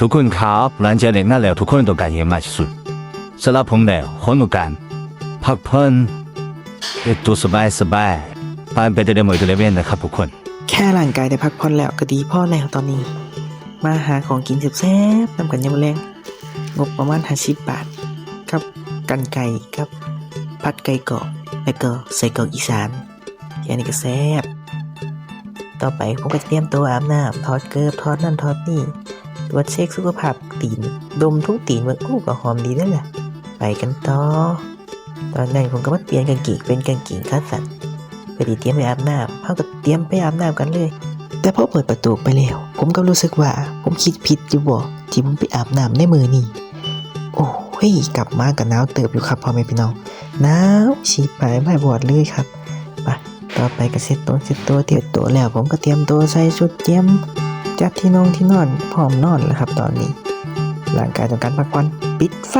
ทุกคนครับหลังจากเด็กนั่นแล้วทุกคนต้องการเห็นมากที่สุดสำหรับผมแล้วคนต้องการพักผ่อนตัวสบายผ่านไปได้หมดเลยเว้นนะครับทุกคนแค่ร่างกายได้พักผ่อนแล้วก็ดีพอแล้วตอนนี้มาหาของกินแซ่บๆนำกันยามมื้อแลงงบประมาณ50 บาทครับกันไก่ครับผัดไก่กรอบแล้วก็ใส่กรอกอีสานแค่นี้ก็แซ่บต่อไปผมก็จะเตรียมตัวอาบน้ำถอดเกิบถอดนั่นถอดนี่ตรวจเช็คสุขภาพตีนดมทุกตีนว่าก็หอมดีนั่นแหละไปกันต่อตอนนั้นผมก็มาเปลี่ยนกางเกงเป็นกางเกงขาสั้นเพื่อที่เตรียมไปอาบน้ำเขาก็เตรียมไปอาบน้ำกันเลยแต่พอเปิดประตูไปแล้วผมก็รู้สึกว่าผมคิดผิดอยู่บ่ที่ผมไปอาบน้ำในมือนี่โอ้ยกลับมากับหนาวเติบอยู่ครับพ่อแม่พี่น้องหนาวฉีดไปไม่บอดเลยครับไปต่อไปก็เสร็จตัวเตรียมตัวแล้วผมก็เตรียมตัวใส่ชุดเตรียมจัดที่นอนพร้อมนอนแล้วครับตอนนี้ร่างกายต้องการพักผ่อนปิดไฟ